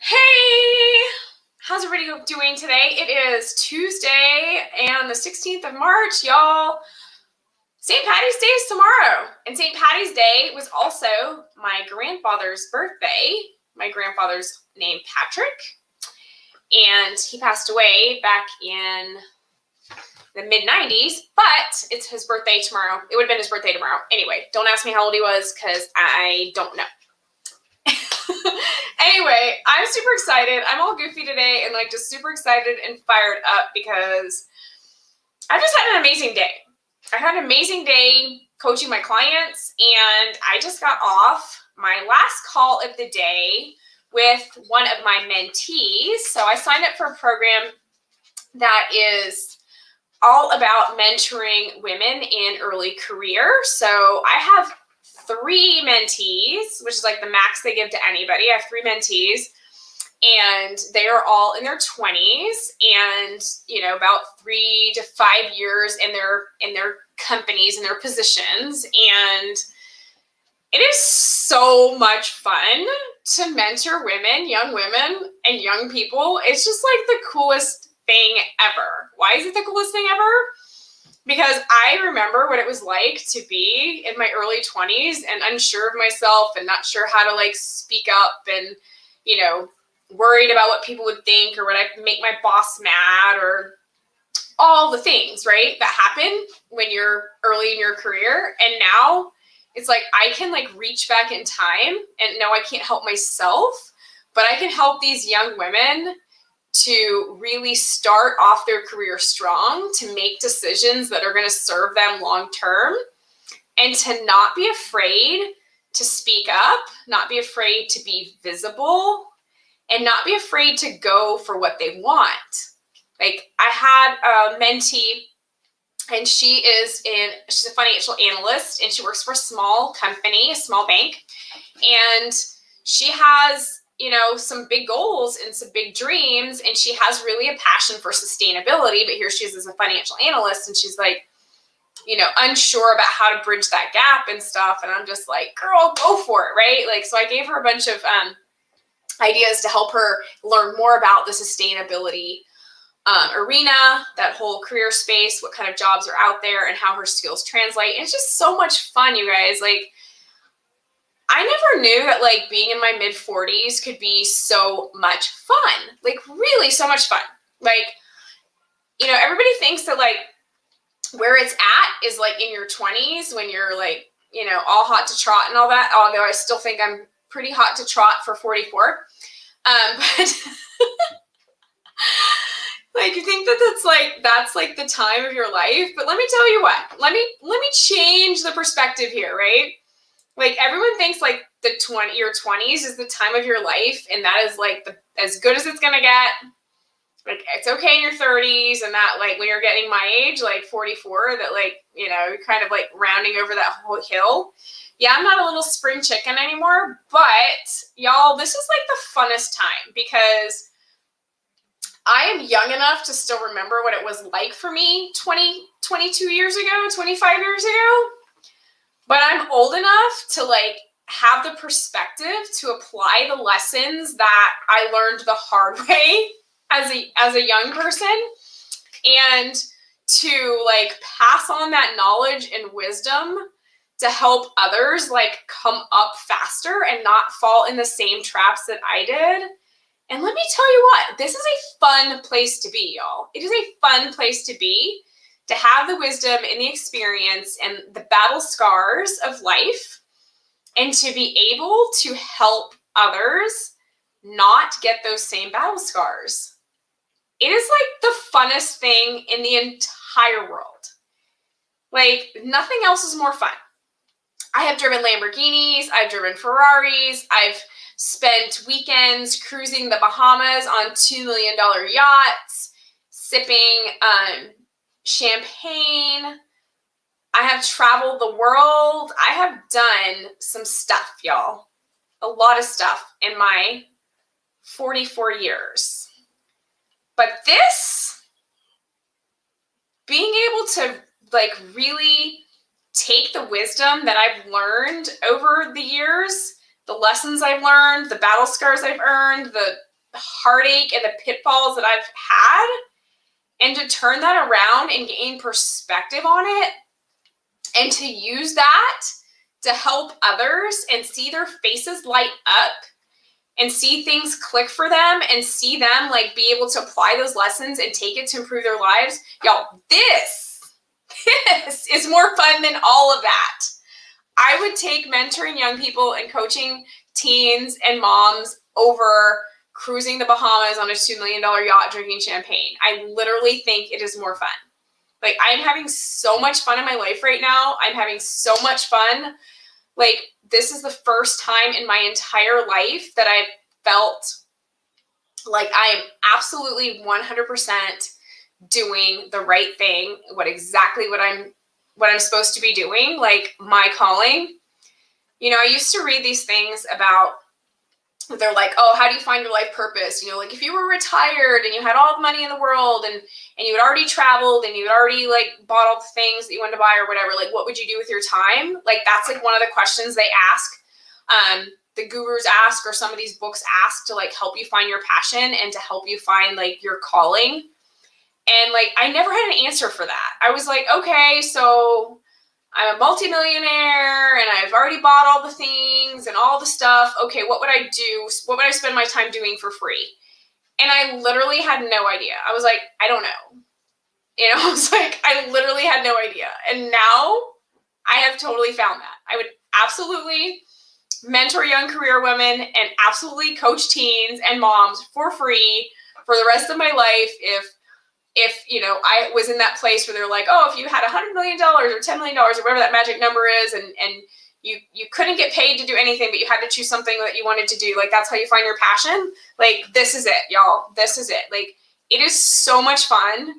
Hey, how's everybody doing today? It is Tuesday and the 16th of March, y'all. St. Patty's Day is tomorrow. And St. Patty's Day was also my grandfather's birthday. My grandfather's named Patrick. And he passed away back in the mid-90s, but it's his birthday tomorrow. It would have been his birthday tomorrow. Anyway, don't ask me how old he was because I don't know. Anyway, I'm super excited. I'm all goofy today and just super excited and fired up because I just had an amazing day. I had an amazing day coaching my clients, and I just got off my last call of the day with one of my mentees. So I signed up for a program that is all about mentoring women in early career. So I have 3 mentees, which is like the max they give to anybody. I have 3 mentees, and they are all in their 20s and, about 3 to 5 years in their companies and their positions. And it is so much fun to mentor women, and young people. It's just like the coolest thing ever. Why is it the coolest thing ever? Because I remember what it was like to be in my early 20s and unsure of myself and not sure how to speak up and, worried about what people would think or would I make my boss mad or all the things, right, that happen when you're early in your career. And now it's like I can reach back in time, and no, I can't help myself, but I can help these young women to really start off their career strong, to make decisions that are going to serve them long term, and to not be afraid to speak up, not be afraid to be visible, and not be afraid to go for what they want. I had a mentee, and she's a financial analyst, and she works for a small company, a small bank, and she has some big goals and some big dreams, and she has really a passion for sustainability. But here she is as a financial analyst, and she's unsure about how to bridge that gap and stuff. And I'm just like, girl, go for it, right? So I gave her a bunch of ideas to help her learn more about the sustainability arena, that whole career space, what kind of jobs are out there, and how her skills translate. And it's just so much fun, you guys. I never knew that being in my mid 40s could be so much fun. Really so much fun. Everybody thinks that where it's at is in your 20s when you're all hot to trot and all that. Although I still think I'm pretty hot to trot for 44. But you think that that's the time of your life. But let me tell you what, let me change the perspective here, right? Everyone thinks your 20s is the time of your life, and that is as good as it's gonna get. It's okay in your 30s, and that when you're getting my age, 44, that you're kind of rounding over that whole hill. Yeah, I'm not a little spring chicken anymore, but y'all, this is the funnest time because I am young enough to still remember what it was like for me 22 years ago, 25 years ago. But I'm old enough to have the perspective to apply the lessons that I learned the hard way as a young person, and to pass on that knowledge and wisdom to help others come up faster and not fall in the same traps that I did. And let me tell you what, this is a fun place to be, y'all. It is a fun place to be, to have the wisdom and the experience and the battle scars of life, and to be able to help others not get those same battle scars. It is the funnest thing in the entire world. Nothing else is more fun. I have driven Lamborghinis, I've driven Ferraris, I've spent weekends cruising the Bahamas on $2 million yachts, sipping champagne. I have traveled the world. I have done some stuff, y'all. A lot of stuff in my 44 years. But this, being able to really take the wisdom that I've learned over the years, the lessons I've learned, the battle scars I've earned, the heartache and the pitfalls that I've had, and to turn that around and gain perspective on it, and to use that to help others and see their faces light up and see things click for them and see them like be able to apply those lessons and take it to improve their lives. Y'all, this is more fun than all of that. I would take mentoring young people and coaching teens and moms over cruising the Bahamas on a $2 million yacht drinking champagne. I literally think it is more fun. Like, I'm having so much fun in my life right now. I'm having so much fun. Like, this is the first time in my entire life that I've felt like I am absolutely 100% doing the right thing, what I'm supposed to be doing, like my calling. You know, I used to read these things about, they're like, oh, how do you find your life purpose? You know, like if you were retired and you had all the money in the world and you had already traveled and you had already like bought all the things that you wanted to buy or whatever, like what would you do with your time? Like that's like one of the questions they ask, the gurus ask, or some of these books ask to like help you find your passion and to help you find like your calling. And like, I never had an answer for that. I was like, okay, so I'm a multimillionaire and I've already bought all the things and all the stuff. Okay, what would I do? What would I spend my time doing for free? And I literally had no idea. I was like, I don't know. You know, I was like, I literally had no idea. And now I have totally found that. I would absolutely mentor young career women and absolutely coach teens and moms for free for the rest of my life if you know, I was in that place where they're like, oh, if you had $100 million or $10 million or whatever that magic number is, and you couldn't get paid to do anything, but you had to choose something that you wanted to do, like that's how you find your passion. Like, this is it, y'all. This is it. Like, it is so much fun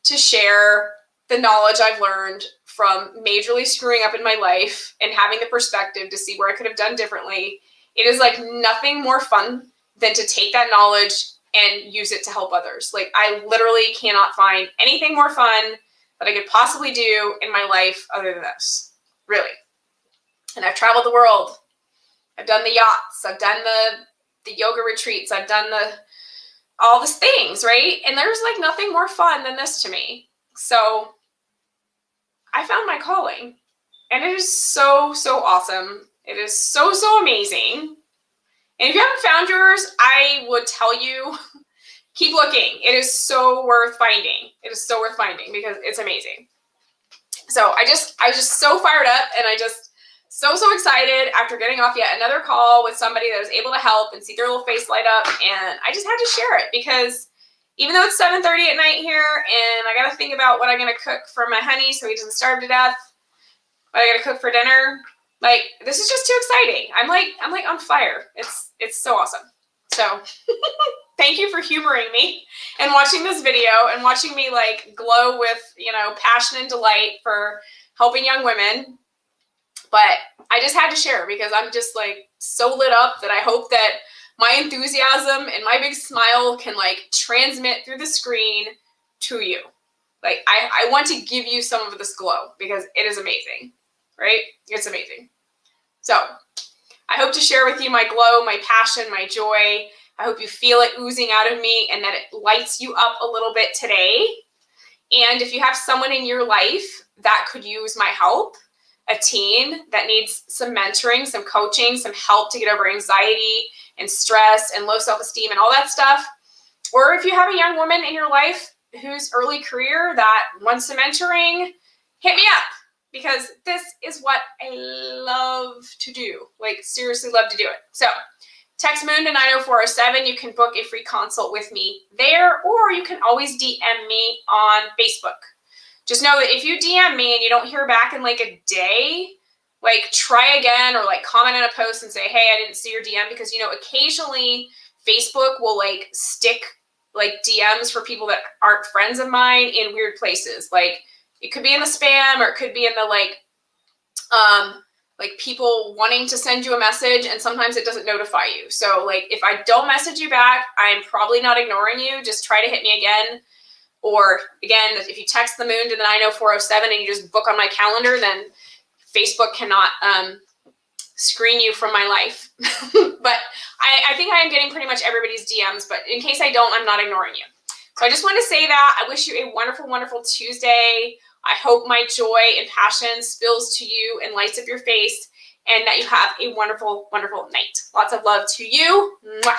to share the knowledge I've learned from majorly screwing up in my life and having the perspective to see where I could have done differently. It is like nothing more fun than to take that knowledge and use it to help others. Like, I literally cannot find anything more fun that I could possibly do in my life other than this, really. And I've traveled the world. I've done the yachts. I've done the yoga retreats. I've done all these things, right? And there's like nothing more fun than this to me. So I found my calling, and it is so, so awesome. It is so, so amazing. And if you haven't found yours, I would tell you, keep looking. It is so worth finding. It is so worth finding because it's amazing. So I was just so fired up, and I just so excited after getting off yet another call with somebody that was able to help and see their little face light up. And I just had to share it because even though it's 7:30 at night here and I got to think about what I'm going to cook for my honey so he doesn't starve to death, what I got to cook for dinner, like, this is just too exciting. I'm like on fire. It's so awesome. So thank you for humoring me and watching this video and watching me like glow with, you know, passion and delight for helping young women. But I just had to share because I'm just like so lit up that I hope that my enthusiasm and my big smile can like transmit through the screen to you. Like, I want to give you some of this glow because it is amazing, right? It's amazing. So I hope to share with you my glow, my passion, my joy. I hope you feel it oozing out of me and that it lights you up a little bit today. And if you have someone in your life that could use my help, a teen that needs some mentoring, some coaching, some help to get over anxiety and stress and low self-esteem and all that stuff, or if you have a young woman in your life whose early career that wants some mentoring, hit me up because this is what I love to do. Like, seriously love to do it. So text Moon to 90407. You can book a free consult with me there, or you can always DM me on Facebook. Just know that if you DM me and you don't hear back in like a day, like try again or like comment on a post and say, hey, I didn't see your DM, because, you know, occasionally Facebook will like stick like DMs for people that aren't friends of mine in weird places. Like, it could be in the spam, or it could be in the like people wanting to send you a message, and sometimes it doesn't notify you. So like, if I don't message you back, I'm probably not ignoring you. Just try to hit me again. Or again, if you text the Moon to the 90407 and you just book on my calendar, then Facebook cannot screen you from my life. But I think I am getting pretty much everybody's DMs, but in case I don't, I'm not ignoring you. So I just want to say that. I wish you a wonderful, wonderful Tuesday. I hope my joy and passion spills to you and lights up your face, and that you have a wonderful, wonderful night. Lots of love to you. Mwah.